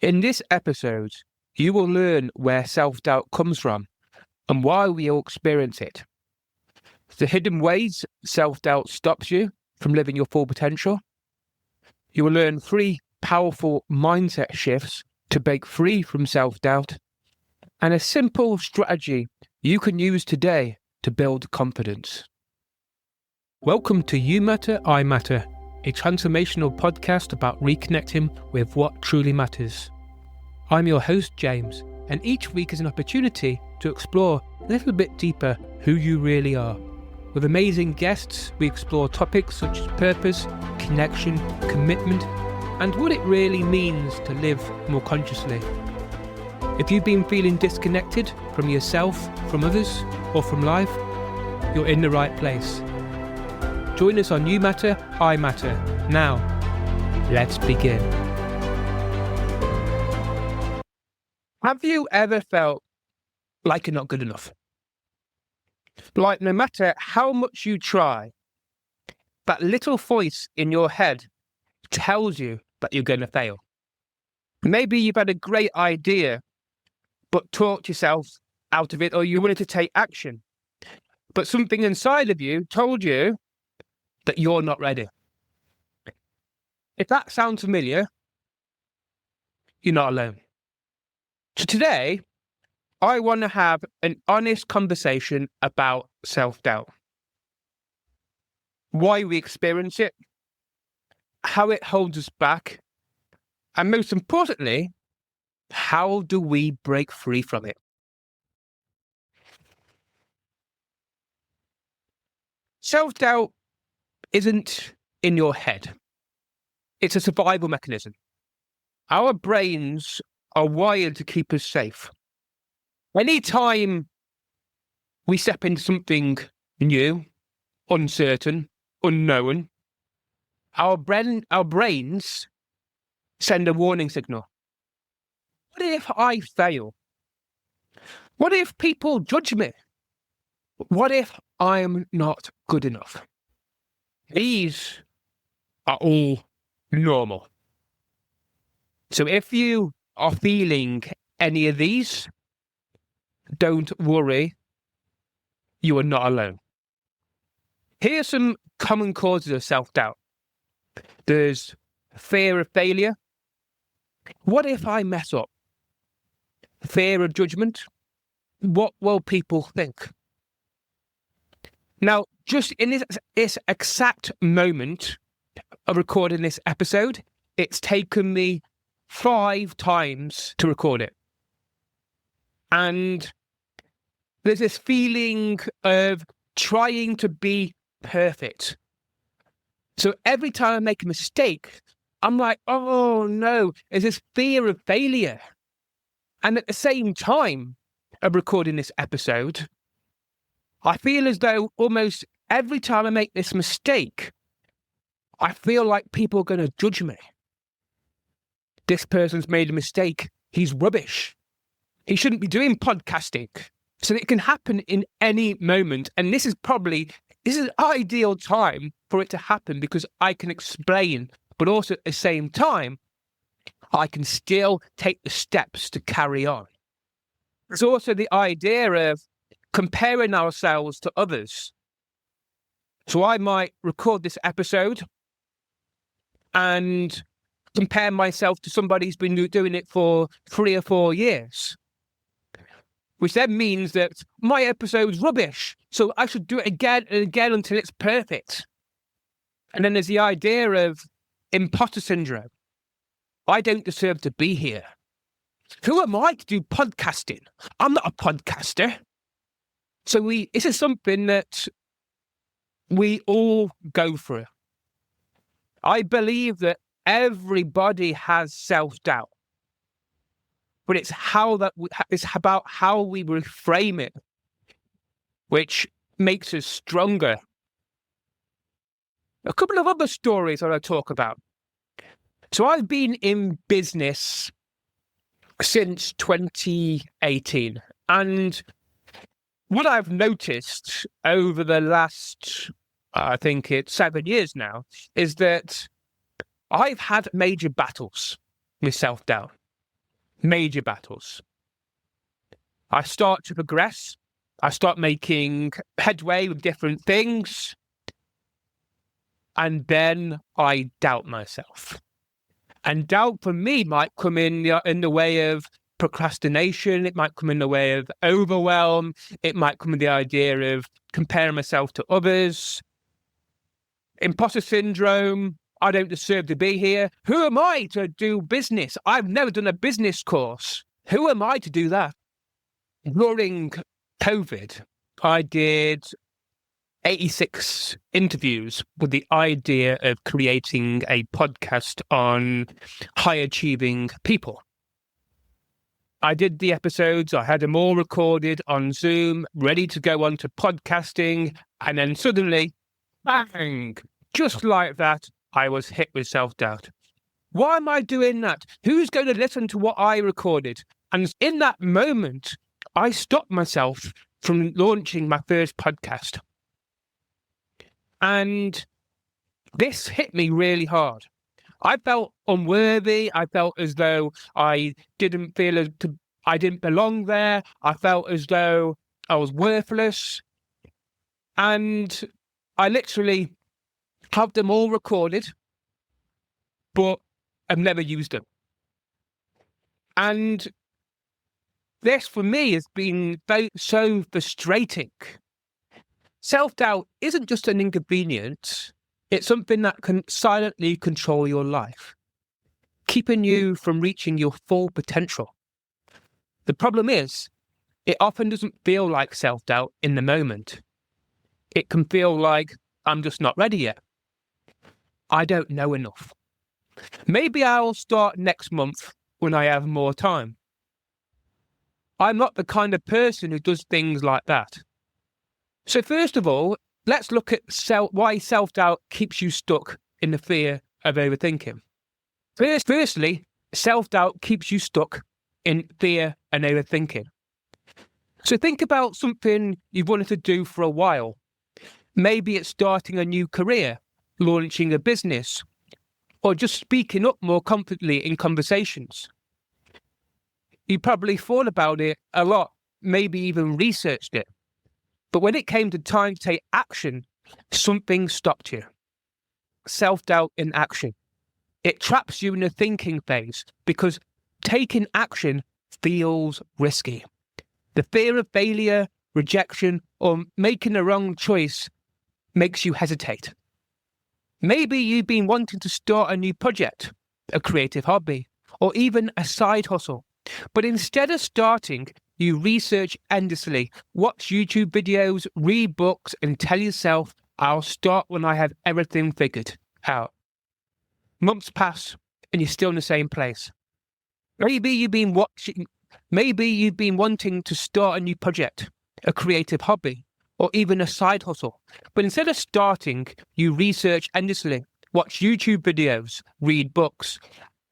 In this episode, you will learn where self-doubt comes from and why we all experience it. The hidden ways self-doubt stops you from living your full potential. You will learn 3 powerful mindset shifts to break free from self-doubt and a simple strategy you can use today to build confidence. Welcome to You Matter, I Matter, a transformational podcast about reconnecting with what truly matters. I'm your host, James, and each week is an opportunity to explore a little bit deeper who you really are. With amazing guests, we explore topics such as purpose, connection, commitment, and what it really means to live more consciously. If you've been feeling disconnected from yourself, from others, or from life, you're in the right place. Join us on You Matter, I Matter. Now, let's begin. Have you ever felt like you're not good enough? Like no matter how much you try, that little voice in your head tells you that you're going to fail. Maybe you've had a great idea, but talked yourself out of it, or you wanted to take action. But something inside of you told you that you're not ready. If that sounds familiar, you're not alone. So today, I want to have an honest conversation about self-doubt. Why we experience it, how it holds us back, and most importantly, how do we break free from it? Self-doubt isn't in your head. It's a survival mechanism. Our brains are wired to keep us safe. Anytime we step into something new, uncertain, unknown, our brains send a warning signal. What if I fail? What if people judge me? What if I'm not good enough? These are all normal. So if you are feeling any of these, don't worry, you are not alone. Here are some common causes of self-doubt. There's fear of failure. What if I mess up? Fear of judgment. What will people think? Now, just in this exact moment of recording this episode, it's taken me 5 times to record it. And there's this feeling of trying to be perfect. So every time I make a mistake, I'm like, oh no, there's this fear of failure. And at the same time of recording this episode, I feel as though almost every time I make this mistake, I feel like people are going to judge me. This person's made a mistake. He's rubbish. He shouldn't be doing podcasting. So it can happen in any moment. And this is an ideal time for it to happen because I can explain, but also at the same time, I can still take the steps to carry on. There's also the idea of comparing ourselves to others. So I might record this episode and compare myself to somebody who's been doing it for 3 or 4 years, which then means that my episode's rubbish, so I should do it again and again until it's perfect. And then there's the idea of imposter syndrome. I don't deserve to be here. Who am I to do podcasting? I'm not a podcaster. So this is something that we all go through. I believe that everybody has self-doubt, but it's about how we reframe it, which makes us stronger. A couple of other stories that I talk about. So I've been in business since 2018, and what I've noticed over the last, I think it's 7 years now, is that I've had major battles with self-doubt. major battles. I start to progress. I start making headway with different things. And then I doubt myself. And doubt for me might come in the way of procrastination. It might come in the way of overwhelm. It might come in the idea of comparing myself to others. Imposter syndrome. I don't deserve to be here. Who am I to do business? I've never done a business course. Who am I to do that? During COVID, I did 86 interviews with the idea of creating a podcast on high achieving people. I did the episodes, I had them all recorded on Zoom, ready to go on to podcasting, and then suddenly, bang, just like that, I was hit with self-doubt. Why am I doing that? Who's going to listen to what I recorded? And in that moment, I stopped myself from launching my first podcast. And this hit me really hard. I felt unworthy. I felt as though I didn't belong there. I felt as though I was worthless. And I literally have them all recorded, but I've never used them. And this, for me, has been so frustrating. Self-doubt isn't just an inconvenience. It's something that can silently control your life, keeping you from reaching your full potential. The problem is, it often doesn't feel like self-doubt in the moment. It can feel like, I'm just not ready yet. I don't know enough. Maybe I'll start next month when I have more time. I'm not the kind of person who does things like that. So first of all, let's look at why self-doubt keeps you stuck in the fear of overthinking. Firstly, self-doubt keeps you stuck in fear and overthinking. So think about something you've wanted to do for a while. Maybe it's starting a new career, launching a business, or just speaking up more confidently in conversations. You probably thought about it a lot, maybe even researched it. But when it came to time to take action, something stopped you. Self-doubt in action. It traps you in a thinking phase because taking action feels risky. The fear of failure, rejection, or making the wrong choice makes you hesitate. Maybe you've been wanting to start a new project, a creative hobby, or even a side hustle. But instead of starting, you research endlessly, watch YouTube videos, read books, and tell yourself, I'll start when I have everything figured out. Months pass, and you're still in the same place. Maybe you've been wanting to start a new project, a creative hobby, or even a side hustle. But instead of starting, you research endlessly, watch YouTube videos, read books,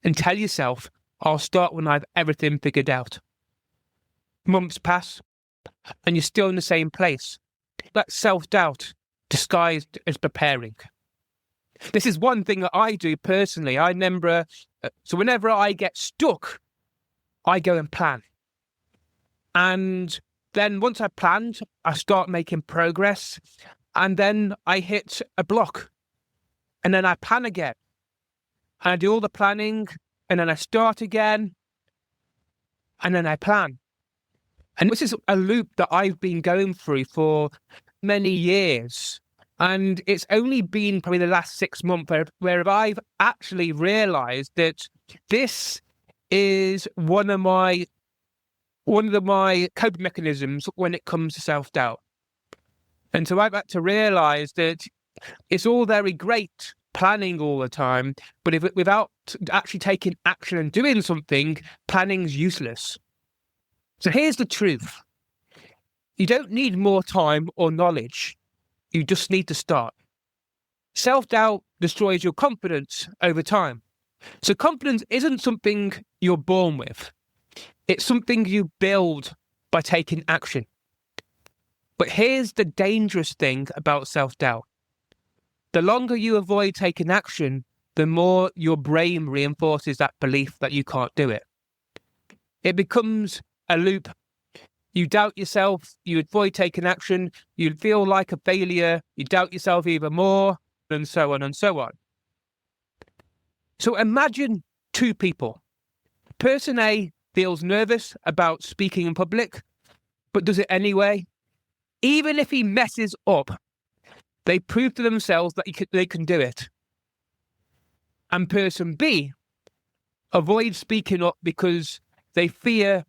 and tell yourself, I'll start when I have everything figured out. Months pass, and you're still in the same place. That's self-doubt disguised as preparing. This is one thing that I do personally. So whenever I get stuck, I go and plan. And then once I've planned, I start making progress. And then I hit a block. And then I plan again. And I do all the planning. And then I start again. And then I plan. And this is a loop that I've been going through for many years. And it's only been probably the last 6 months where I've actually realized that this is one of my coping mechanisms when it comes to self-doubt. And so I've had to realize that it's all very great planning all the time, but without actually taking action and doing something, planning's useless. So here's the truth. You don't need more time or knowledge. You just need to start. Self-doubt destroys your confidence over time. So confidence isn't something you're born with. It's something you build by taking action. But here's the dangerous thing about self-doubt. The longer you avoid taking action, the more your brain reinforces that belief that you can't do it. It becomes a loop. You doubt yourself, you avoid taking action, you feel like a failure, you doubt yourself even more, and so on and so on. So imagine two people. Person A feels nervous about speaking in public, but does it anyway. Even if he messes up, they prove to themselves that they can do it. And person B avoids speaking up because they fear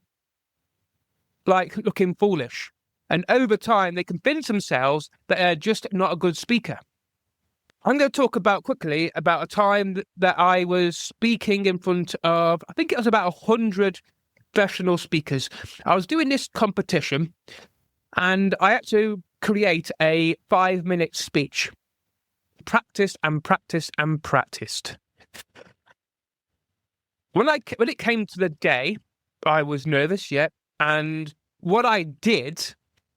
like looking foolish. And over time, they convince themselves that they're just not a good speaker. I'm going to talk quickly about a time that I was speaking in front of, I think it was about 100 professional speakers. I was doing this competition and I had to create a 5-minute speech. Practiced and practiced and practiced. When it came to the day, I was nervous, yeah. And what I did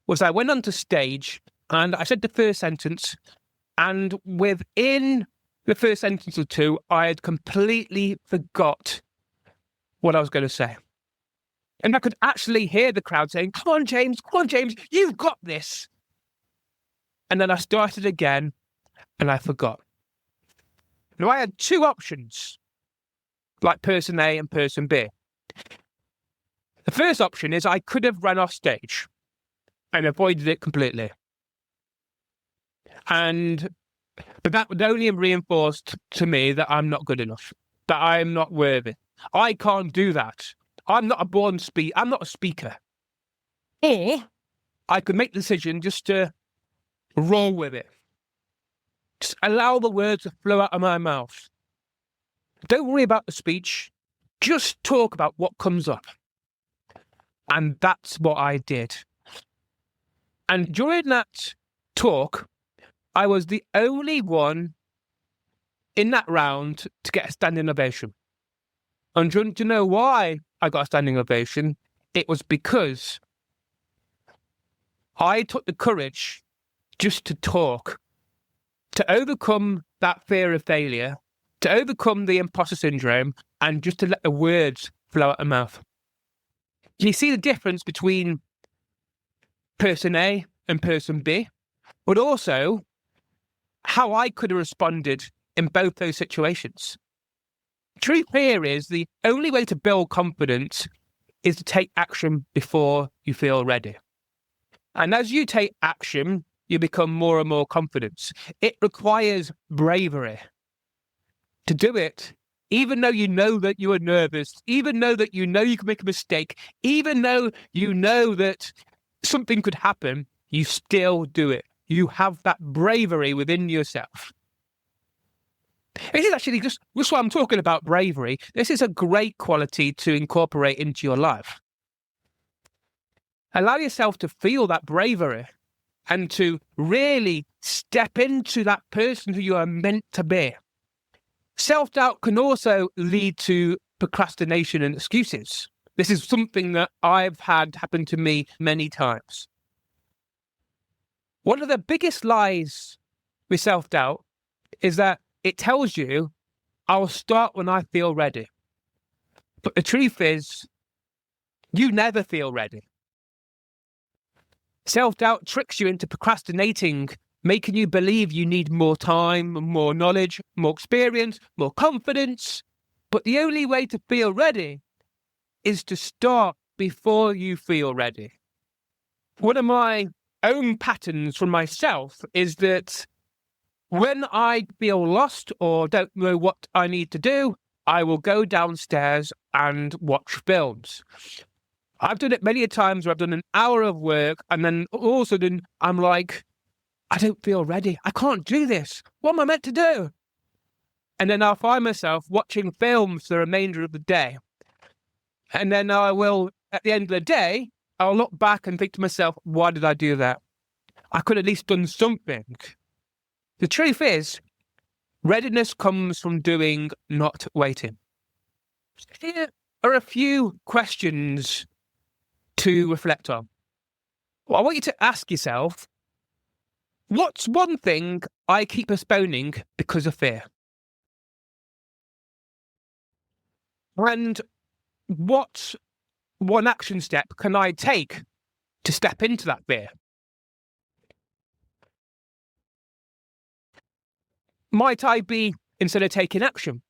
was I went onto stage and I said the first sentence, and within the first sentence or two, I had completely forgot what I was going to say. And I could actually hear the crowd saying, come on, James, you've got this. And then I started again and I forgot. Now I had two options, like person A and person B. The first option is I could have run off stage and avoided it completely. But that would only have reinforced to me that I'm not good enough, that I'm not worthy. I can't do that. I'm not I'm not a speaker. Or I could make the decision just to roll with it. Just allow the words to flow out of my mouth. Don't worry about the speech. Just talk about what comes up. And that's what I did. And during that talk, I was the only one in that round to get a standing ovation. And do you know why I got a standing ovation? It was because I took the courage just to talk, to overcome that fear of failure, to overcome the imposter syndrome, and just to let the words flow out of my mouth. You see the difference between person A and person B, but also how I could have responded in both those situations. Truth here is the only way to build confidence is to take action before you feel ready. And as you take action, you become more and more confident. It requires bravery to do it, even though you know that you are nervous, even though that you know you can make a mistake, even though you know that something could happen, you still do it. You have that bravery within yourself. This is actually just what I'm talking about, bravery. This is a great quality to incorporate into your life. Allow yourself to feel that bravery and to really step into that person who you are meant to be. Self-doubt can also lead to procrastination and excuses. This is something that I've had happen to me many times. One of the biggest lies with self-doubt is that it tells you, I'll start when I feel ready. But the truth is, you never feel ready. Self-doubt tricks you into procrastinating, making you believe you need more time, more knowledge, more experience, more confidence. But the only way to feel ready is to start before you feel ready. One of my own patterns from myself is that when I feel lost or don't know what I need to do, I will go downstairs and watch films. I've done it many a times where I've done an hour of work and then all of a sudden I'm like, I don't feel ready. I can't do this. What am I meant to do? And then I'll find myself watching films for the remainder of the day. And then I will, at the end of the day, I'll look back and think to myself, why did I do that? I could at least done something. The truth is, readiness comes from doing, not waiting. Here are a few questions to reflect on. Well, I want you to ask yourself, what's one thing I keep postponing because of fear? And what one action step can I take to step into that fear? Might I be, instead of taking action?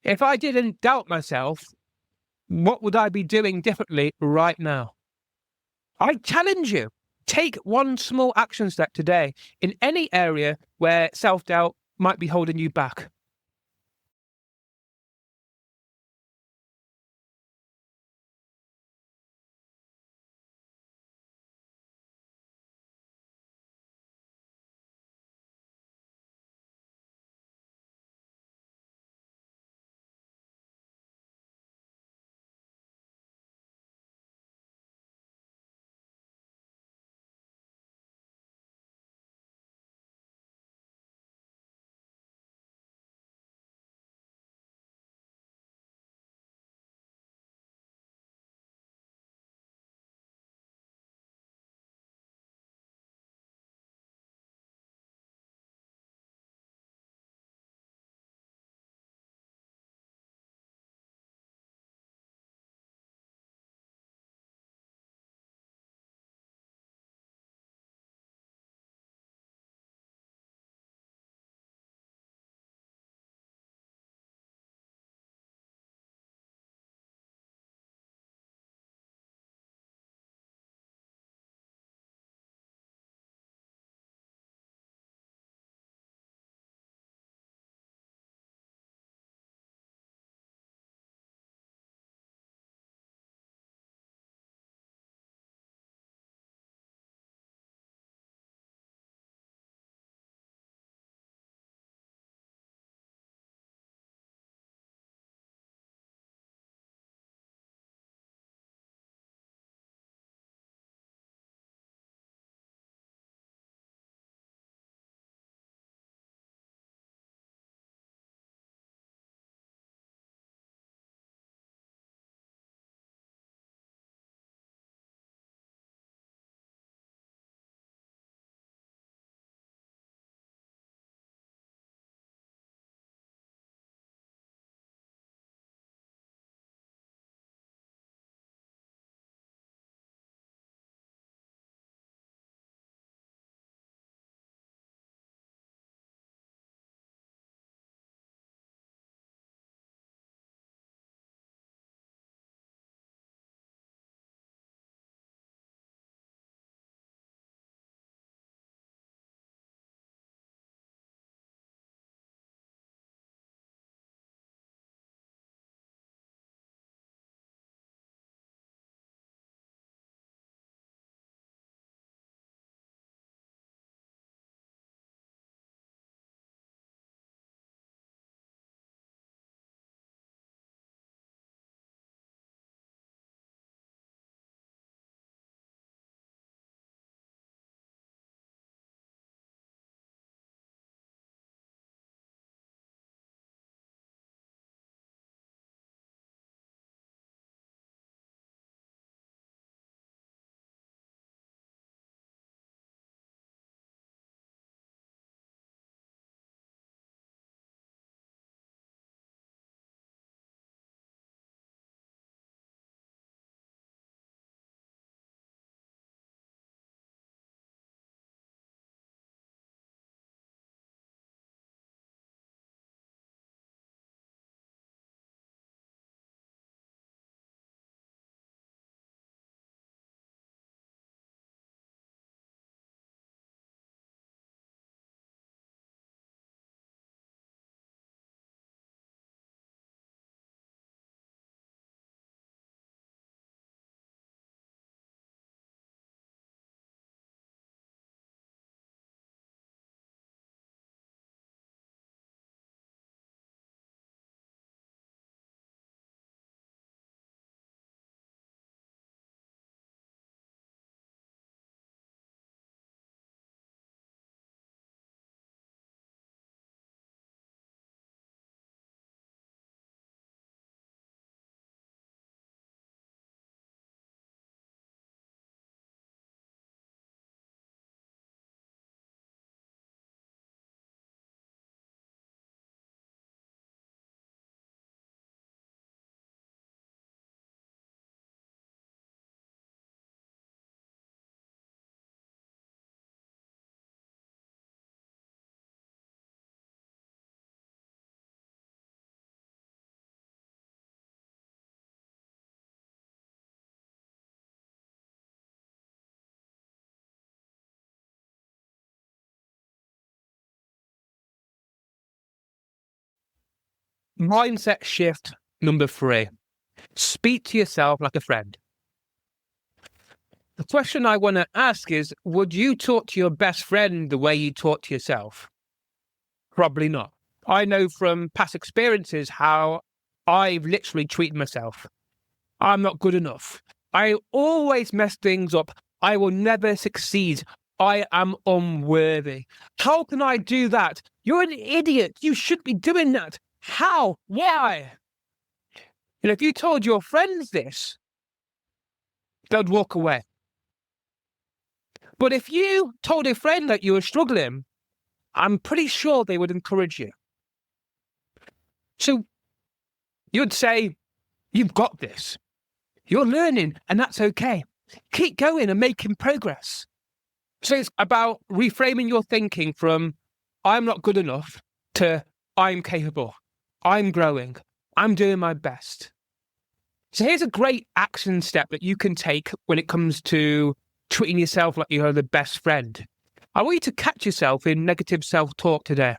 If I didn't doubt myself, what would I be doing differently right now? I challenge you. Take one small action step today in any area where self-doubt might be holding you back. mindset shift number 3. Speak to yourself like a friend. The question I want to ask is, would you talk to your best friend the way you talk to yourself? Probably not. I know from past experiences how I've literally treated myself. I'm not good enough. I always mess things up. I will never succeed. I am unworthy. How can I do that? You're an idiot. You should be doing that. How? Why? And if you told your friends this, they'd walk away. But if you told a friend that you were struggling, I'm pretty sure they would encourage you. So you'd say, you've got this. You're learning, and that's okay. Keep going and making progress. So it's about reframing your thinking from I'm not good enough to I'm capable, I'm growing, I'm doing my best. So here's a great action step that you can take when it comes to treating yourself like you're the best friend. I want you to catch yourself in negative self-talk today.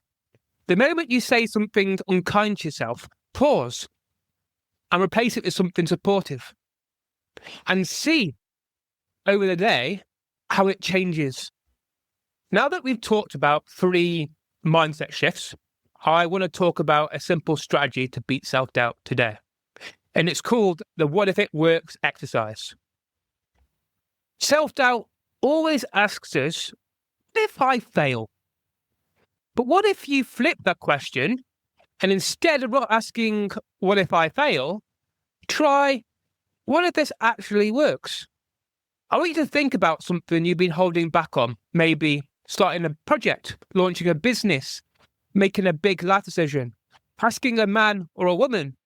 The moment you say something unkind to yourself, pause and replace it with something supportive. And see over the day how it changes. Now that we've talked about 3 mindset shifts, I want to talk about a simple strategy to beat self-doubt today. And it's called the What If It Works exercise. Self-doubt always asks us, what if I fail? But what if you flip that question and instead of asking, what if I fail, try, what if this actually works? I want you to think about something you've been holding back on, maybe starting a project, launching a business, making a big life decision, asking a man or a woman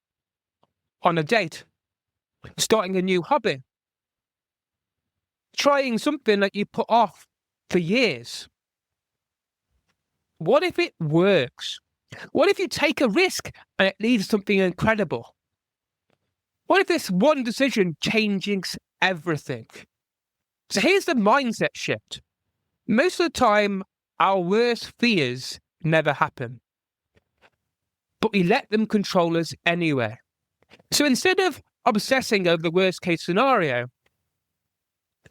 on a date, starting a new hobby, trying something that you put off for years. What if it works? What if you take a risk and it leads to something incredible? What if this one decision changes everything? So here's the mindset shift. Most of the time, our worst fears never happen, but we let them control us anyway. So instead of obsessing over the worst case scenario,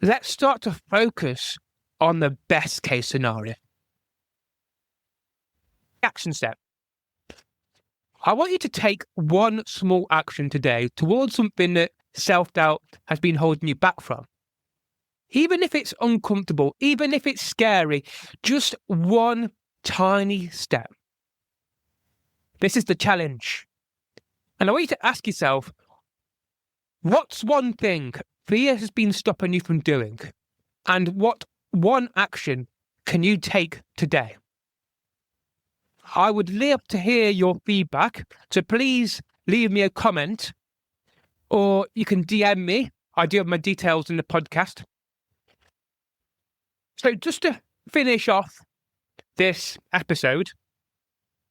let's start to focus on the best case scenario. Action step. I want you to take one small action today towards something that self-doubt has been holding you back from. Even if it's uncomfortable, even if it's scary, just one tiny step. This is the challenge. And I want you to ask yourself, what's one thing fear has been stopping you from doing? And what one action can you take today? I would love to hear your feedback, so please leave me a comment, or you can DM me. I do have my details in the podcast. So just to finish off this episode,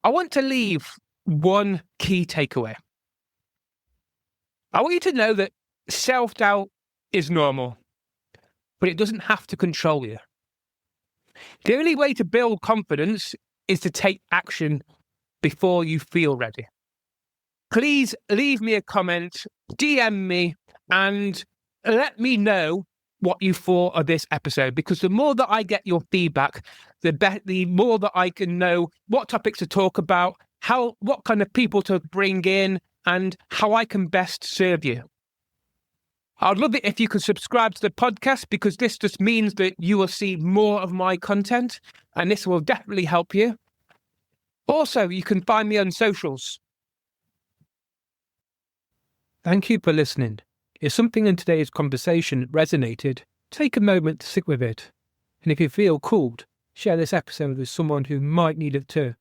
I want to leave one key takeaway. I want you to know that self-doubt is normal, but it doesn't have to control you. The only way to build confidence is to take action before you feel ready. Please leave me a comment, DM me, and let me know what you thought of this episode, because the more that I get your feedback, the more that I can know what topics to talk about, what kind of people to bring in, and how I can best serve you. I'd love it if you could subscribe to the podcast, because this just means that you will see more of my content, and this will definitely help you. Also, you can find me on socials. Thank you for listening. If something in today's conversation resonated, take a moment to sit with it. And if you feel called, share this episode with someone who might need it too.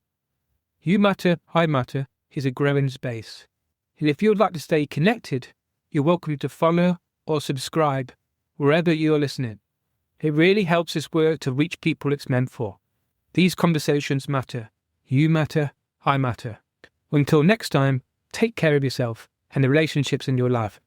You Matter, I Matter is a growing space. And if you would like to stay connected, you're welcome to follow or subscribe wherever you're listening. It really helps this work to reach people it's meant for. These conversations matter. You matter, I matter. Until next time, take care of yourself and the relationships in your life.